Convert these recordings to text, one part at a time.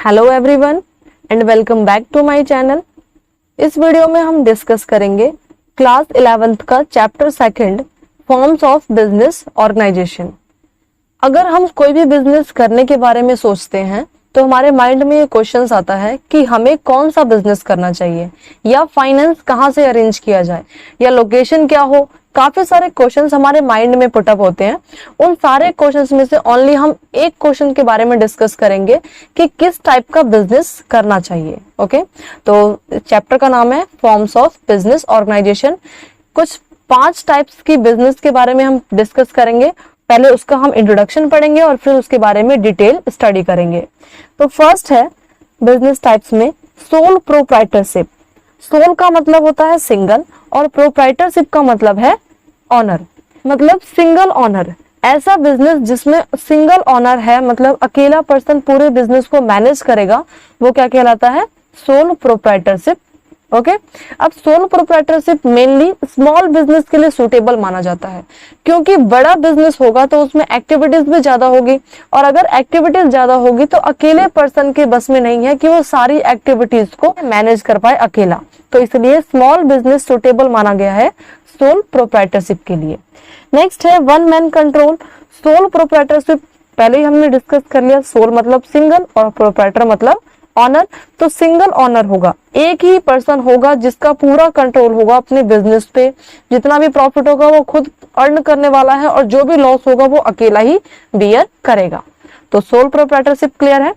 Hello everyone and welcome back to my channel. इस video में हम डिस्कस करेंगे क्लास 11th का chapter 2 forms of business organisation. अगर हम कोई भी बिजनेस करने के बारे में सोचते हैं तो हमारे माइंड में ये क्वेश्चंस आता है कि हमें कौन सा बिजनेस करना चाहिए, या फाइनेंस कहाँ से अरेंज किया जाए, या लोकेशन क्या हो। काफी सारे क्वेश्चंस हमारे माइंड में पुटअप होते हैं। उन सारे क्वेश्चंस में से ओनली हम एक क्वेश्चन के बारे में डिस्कस करेंगे कि किस टाइप का बिजनेस करना चाहिए। ओके, तो चैप्टर का नाम है फॉर्म्स ऑफ बिजनेस ऑर्गेनाइजेशन। कुछ 5 टाइप्स की बिजनेस के बारे में हम डिस्कस करेंगे। पहले उसका हम इंट्रोडक्शन पढ़ेंगे और फिर उसके बारे में डिटेल स्टडी करेंगे। तो फर्स्ट है बिजनेस टाइप्स में सोल प्रोप्राइटरशिप। सोल का मतलब होता है सिंगल और प्रोप्राइटरशिप का मतलब है ऑनर, मतलब सिंगल ऑनर। ऐसा बिजनेस जिसमें सिंगल ऑनर है, मतलब अकेला पर्सन पूरे बिजनेस को मैनेज करेगा, वो क्या कहलाता है? Sole proprietorship. ओके, अब sole proprietorship mainly small business के लिए सुटेबल माना जाता है, क्योंकि बड़ा बिजनेस होगा तो उसमें एक्टिविटीज भी ज्यादा होगी, और अगर एक्टिविटीज ज्यादा होगी तो अकेले पर्सन के बस में नहीं है कि वो सारी एक्टिविटीज को मैनेज कर पाए अकेला। तो इसलिए स्मॉल बिजनेस सुटेबल माना गया है सोल प्रोप्राइटरशिप के लिए। नेक्स्ट है one man control. Sole proprietorship पहले ही हमने डिस्कस कर लिया। सोल मतलब सिंगल और प्रोप्राइटर मतलब ऑनर। तो सिंगल ऑनर होगा, एक ही पर्सन होगा जिसका पूरा कंट्रोल होगा अपने बिजनेस पे। जितना भी प्रॉफिट होगा वो खुद अर्न करने वाला है, और जो भी लॉस होगा वो अकेला ही बियर करेगा। तो सोल प्रोप्राइटरशिप क्लियर है।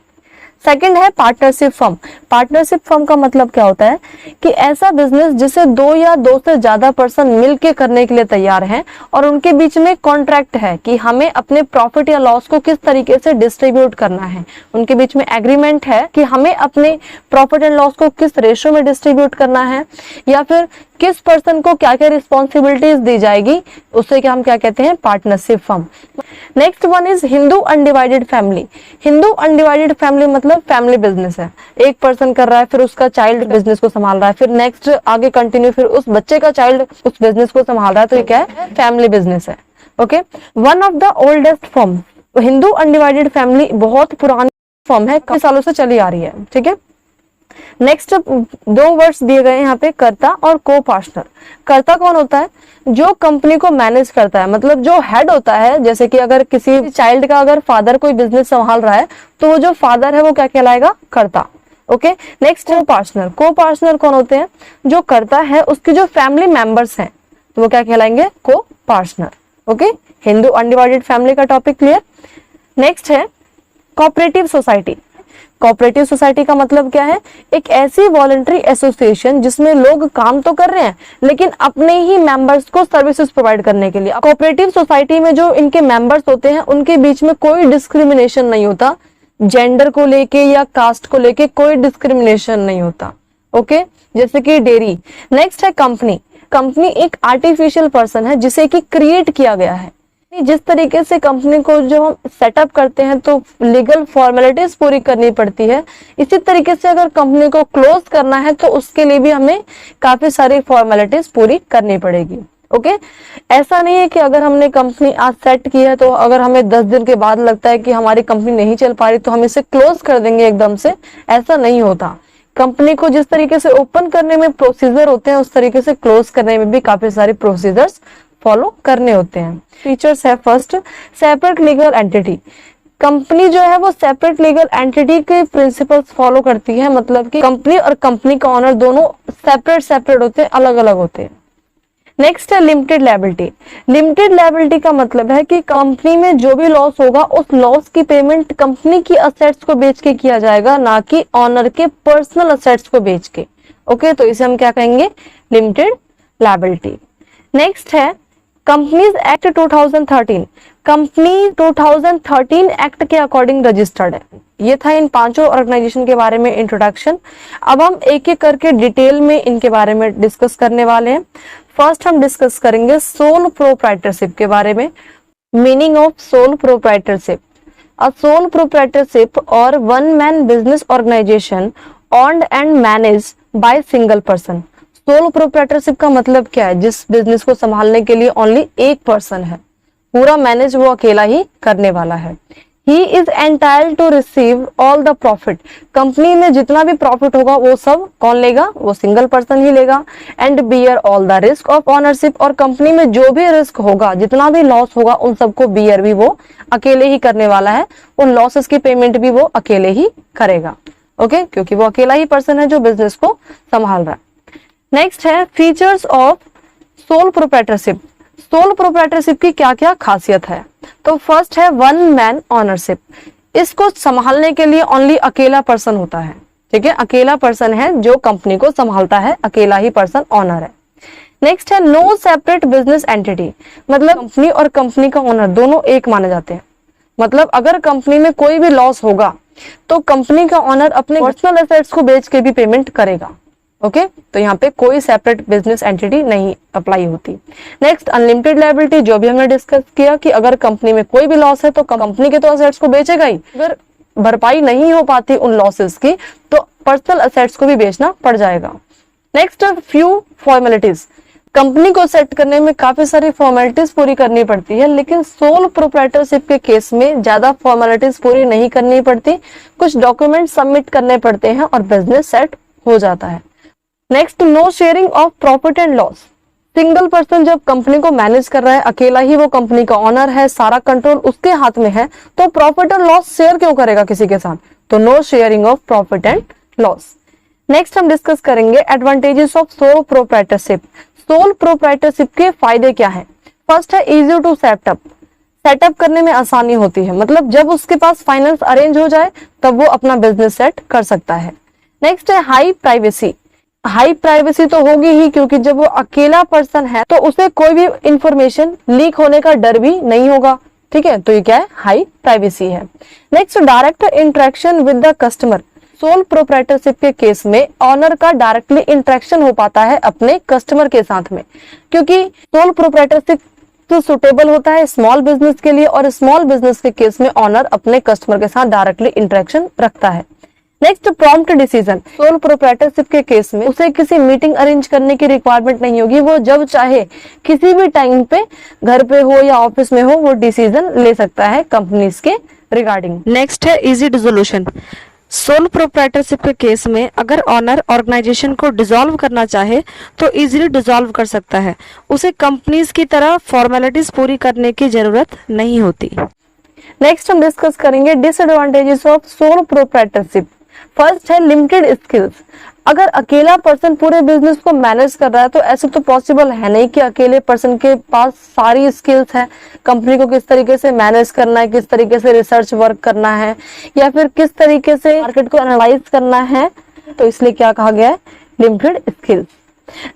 सेकंड है पार्टनरशिप फर्म। पार्टनरशिप फर्म का मतलब क्या होता है कि ऐसा बिजनेस जिसे 2 या 2 से ज्यादा पर्सन मिलके करने के लिए तैयार हैं, और उनके बीच में कॉन्ट्रैक्ट है कि हमें अपने प्रॉफिट या लॉस को किस तरीके से डिस्ट्रीब्यूट करना है। उनके बीच में एग्रीमेंट है कि हमें अपने प्रॉफिट एंड लॉस को किस रेशियो में डिस्ट्रीब्यूट करना है, या फिर किस पर्सन को क्या क्या रिस्पॉन्सिबिलिटीज दी जाएगी, उससे क्या हम क्या कहते हैं? Partnership firm. Next one is Hindu undivided family. Hindu undivided family मतलब फैमिली बिजनेस है, एक पर्सन कर रहा है, फिर उसका चाइल्ड बिजनेस को संभाल रहा है, फिर नेक्स्ट आगे कंटिन्यू, फिर उस बच्चे का चाइल्ड उस बिजनेस को संभाल रहा है। तो ये क्या है? फैमिली बिजनेस है। Okay, one of the oldest firm. Hindu undivided family बहुत पुरानी फर्म है, काफी सालों से चली आ रही है। ठीक है, नेक्स्ट 2 वर्ड्स दिए गए यहाँ पे, कर्ता और को पार्टनर। कर्ता कौन होता है? जो कंपनी को मैनेज करता है, मतलब जो हेड होता है। जैसे कि अगर किसी चाइल्ड का अगर फादर कोई बिजनेस संभाल रहा है तो वो जो फादर है वो क्या कहलाएगा? कर्ता। ओके, नेक्स्ट है पार्टनर। को पार्टनर कौन होते हैं? जो कर्ता है उसके जो फैमिली मेंबर्स हैं तो वो क्या कहलाएंगे? को partner. Okay, Hindu undivided family का टॉपिक क्लियर। नेक्स्ट है कोऑपरेटिव सोसाइटी। कोऑपरेटिव सोसाइटी का मतलब क्या है? एक ऐसी वॉलंटरी एसोसिएशन जिसमें लोग काम तो कर रहे हैं लेकिन अपने ही मेंबर्स को सर्विसेज प्रोवाइड करने के लिए। कोऑपरेटिव सोसाइटी में जो इनके मेंबर्स होते हैं उनके बीच में कोई डिस्क्रिमिनेशन नहीं होता, जेंडर को लेके या कास्ट को लेके कोई डिस्क्रिमिनेशन नहीं होता। ओके, जैसे कि डेयरी। नेक्स्ट है कंपनी। कंपनी एक आर्टिफिशियल पर्सन है जिसे कि क्रिएट किया गया है। जिस तरीके से कंपनी को जो हम सेटअप करते हैं तो लीगल फॉर्मेलिटीज पूरी करनी पड़ती है, इसी तरीके से अगर कंपनी को क्लोज करना है तो उसके लिए भी हमें काफी सारी फॉर्मेलिटीज पूरी करनी पड़ेगी। ओके, ऐसा नहीं है कि अगर हमने कंपनी आज सेट की है तो अगर हमें 10 दिन के बाद लगता है कि हमारी कंपनी नहीं चल पा रही तो हम इसे क्लोज कर देंगे एकदम से, ऐसा नहीं होता। कंपनी को जिस तरीके से ओपन करने में प्रोसीजर होते हैं उस तरीके से क्लोज करने में भी काफी सारे प्रोसीजर्स फॉलो करने होते हैं। फीचर्स है first, separate legal entity. Company जो है वो सेपरेट लीगल एंटिटी के प्रिंसिपल्स फॉलो करती है, मतलब कि कंपनी और कंपनी का ऑनर दोनों सेपरेट होते हैं, अलग अलग होते हैं। नेक्स्ट है लिमिटेड लायबिलिटी। लिमिटेड लायबिलिटी का मतलब है कि कंपनी में जो भी लॉस होगा उस लॉस की पेमेंट कंपनी की असेट्स को बेच के किया जाएगा, ना कि ऑनर के पर्सनल असेट्स को बेच के। ओके, तो इसे हम क्या कहेंगे? Limited liability. नेक्स्ट है कंपनीज एक्ट 2013। कंपनी 2013 एक्ट के अकॉर्डिंग रजिस्टर्ड है। ये था इन 5 ऑर्गेनाइजेशन के बारे में इंट्रोडक्शन। अब हम एक एक करके डिटेल में इनके बारे में डिस्कस करने वाले हैं। फर्स्ट हम डिस्कस करेंगे सोल प्रोप्राइटरशिप के बारे में। Meaning of sole proprietorship: a sole proprietorship or one man business organisation owned and managed by single person. Sole proprietorship का मतलब क्या है? जिस बिजनेस को संभालने के लिए ओनली एक पर्सन है, पूरा मैनेज वो अकेला ही करने वाला है। He is entitled to receive all the profit. Company में जितना भी प्रॉफिट होगा वो सब कौन लेगा? वो सिंगल पर्सन ही लेगा। And bear all the risk of ownership, और कंपनी में जो भी रिस्क होगा, जितना भी लॉस होगा, उन सबको बियर भी वो अकेले ही करने वाला है। उन लॉसेस की पेमेंट भी वो अकेले ही करेगा। ओके, क्योंकि वो अकेला ही पर्सन है जो बिजनेस को संभाल रहा है। नेक्स्ट है features of sole proprietorship. Sole proprietorship की क्या क्या खासियत है? तो फर्स्ट है वन मैन ऑनरशिप। इसको संभालने के लिए ओनली अकेला पर्सन होता है। ठीक है, अकेला पर्सन है जो कंपनी को संभालता है, अकेला ही पर्सन ऑनर है। नेक्स्ट है नो सेपरेट बिजनेस एंटिटी, मतलब कंपनी और कंपनी का ओनर दोनों एक माने जाते हैं। मतलब अगर कंपनी में कोई भी लॉस होगा तो कंपनी का ओनर अपने पर्सनल एसेट्स को बेच के भी पेमेंट करेगा। ओके, तो यहाँ पे कोई सेपरेट बिजनेस एंटिटी नहीं अप्लाई होती। नेक्स्ट अनलिमिटेड लायबिलिटी, जो भी हमने डिस्कस किया कि अगर कंपनी में कोई भी लॉस है तो कंपनी के तो एसेट्स को बेचेगा ही। अगर भरपाई नहीं हो पाती उन लॉसेस की तो पर्सनल एसेट्स को भी बेचना पड़ जाएगा। नेक्स्ट फ्यू फॉर्मेलिटीज, कंपनी को सेट करने में काफी सारी फॉर्मेलिटीज पूरी करनी पड़ती है, लेकिन सोल प्रोप्राइटरशिप के केस में ज्यादा फॉर्मेलिटीज पूरी नहीं करनी पड़ती। कुछ डॉक्यूमेंट सबमिट करने पड़ते हैं और बिजनेस सेट हो जाता है। Next no sharing of profit and loss. Single person जब कंपनी को मैनेज कर रहा है, अकेला ही वो कंपनी का ऑनर है, सारा कंट्रोल उसके हाथ में है, तो प्रॉफिट एंड लॉस शेयर क्यों करेगा किसी के साथ? तो no sharing of profit and loss. Next हम डिस्कस करेंगे advantages of sole proprietorship. Sole proprietorship के फायदे क्या है? फर्स्ट है इजी टू सेटअप। सेटअप करने में आसानी होती है, मतलब जब उसके पास फाइनेंस अरेंज हो जाए तब वो अपना बिजनेस सेट कर सकता है। नेक्स्ट है हाई प्राइवेसी। हाई प्राइवेसी तो होगी ही, क्योंकि जब वो अकेला पर्सन है तो उसे कोई भी इंफॉर्मेशन लीक होने का डर भी नहीं होगा। ठीक है, तो ये क्या है? हाई प्राइवेसी है। Next direct interaction with the customer. Soul proprietorship के केस में ऑनर का डायरेक्टली इंटरेक्शन हो पाता है अपने कस्टमर के साथ में, क्योंकि सोल प्रोप्राइटरशिप तो सुटेबल होता है स्मॉल बिजनेस के लिए, और स्मॉल बिजनेस के केस में ऑनर अपने कस्टमर के साथ डायरेक्टली इंटरेक्शन रखता है। Next prompt decision. Soul proprietorship के केस में उसे किसी मीटिंग अरेंज करने की रिक्वायरमेंट नहीं होगी, वो जब चाहे किसी भी टाइम पे घर पे हो या ऑफिस में हो वो डिसीजन ले सकता है कंपनीज के रिगार्डिंग। नेक्स्ट है इजी डिसोल्यूशन। सोल प्रोप्राइटरशिप के केस में अगर ऑनर ऑर्गेनाइजेशन को डिसॉल्व करना चाहे तो इजीली डिसॉल्व कर सकता है, उसे कंपनीज की तरह फॉर्मेलिटीज पूरी करने की जरूरत नहीं होती। नेक्स्ट हम डिस्कस करेंगे disadvantages of sole proprietorship. First है लिमिटेड स्किल्स। अगर अकेला पर्सन पूरे बिजनेस को मैनेज कर रहा है तो ऐसे तो पॉसिबल है नहीं कि अकेले पर्सन के पास सारी स्किल्स है। कंपनी को किस तरीके से मैनेज करना है, किस तरीके से रिसर्च वर्क करना है, या फिर किस तरीके से मार्केट को एनालाइज करना है, तो इसलिए क्या कहा गया है? Limited skills.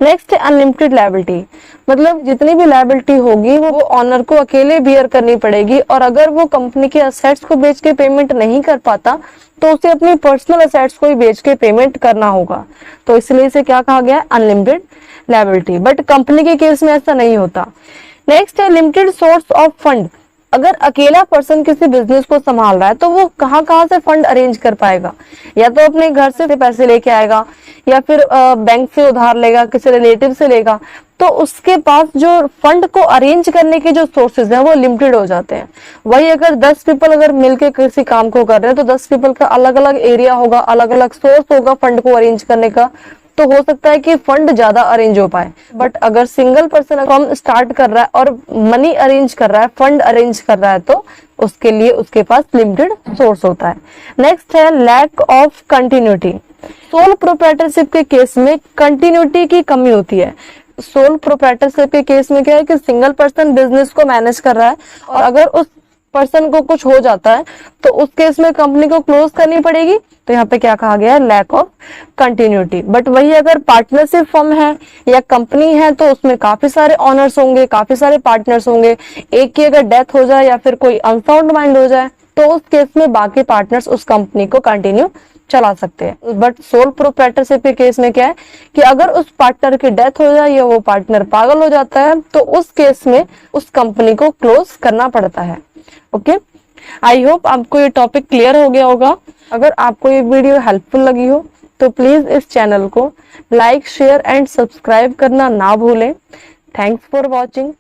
नेक्स्ट है अनलिमिटेड लायबिलिटी, मतलब जितनी भी लायबिलिटी होगी वो ऑनर को अकेले बियर करनी पड़ेगी, और अगर वो कंपनी के असेट्स को बेच के पेमेंट नहीं कर पाता तो उसे अपनी पर्सनल असेट्स को ही बेच के पेमेंट करना होगा। तो इसलिए इसे क्या कहा गया है? Unlimited liability. बट कंपनी के केस में ऐसा नहीं होता। नेक्स्ट है लिमिटेड सोर्स ऑफ फंड। अगर अकेला पर्सन किसी बिजनेस को संभाल रहा है तो वो कहाँ से फंड अरेंज कर पाएगा? या तो अपने घर से पैसे लेके आएगा, या फिर बैंक से उधार लेगा, किसी रिलेटिव से लेगा, तो उसके पास जो फंड को अरेंज करने के जो सोर्सेज हैं वो लिमिटेड हो जाते हैं। वही अगर 10 पीपल अगर मिलके किसी काम को कर रहे हैं तो 10 पीपल का अलग अलग एरिया होगा, अलग अलग सोर्स होगा फंड को अरेंज करने का, तो हो सकता है कि फंड ज्यादा अरेंज हो पाए। बट अगर सिंगल पर्सन फॉर्म स्टार्ट कर रहा है और मनी अरेंज कर रहा है, फंड अरेंज कर रहा है, तो उसके लिए उसके पास लिमिटेड सोर्स होता है। नेक्स्ट है lack of continuity. Sole proprietorship के केस में कंटिन्यूटी की कमी होती है। सोल प्रोप्राइटरशिप के केस में क्या है कि सिंगल पर्सन बिजनेस को मैनेज कर रहा है, और अगर उस पर्सन को कुछ हो जाता है तो उस केस में कंपनी को क्लोज करनी पड़ेगी। तो यहाँ पे क्या कहा गया है? Lack of continuity. बट वही अगर पार्टनरशिप फर्म है या कंपनी है तो उसमें काफी सारे ऑनर्स होंगे, काफी सारे पार्टनर्स होंगे। एक की अगर डेथ हो जाए या फिर कोई अनसाउंड माइंड हो जाए तो उस केस में बाकी पार्टनर्स उस कंपनी को कंटिन्यू चला सकते हैं। बट सोल प्रोप्राइटरशिप के केस में क्या है कि अगर उस पार्टनर की डेथ हो जाए या वो पार्टनर पागल हो जाता है तो उस केस में उस कंपनी को क्लोज करना पड़ता है। ओके, आई होप आपको ये टॉपिक क्लियर हो गया होगा। अगर आपको ये वीडियो हेल्पफुल लगी हो तो प्लीज इस चैनल को लाइक, शेयर एंड सब्सक्राइब करना ना भूलें। Thanks for watching.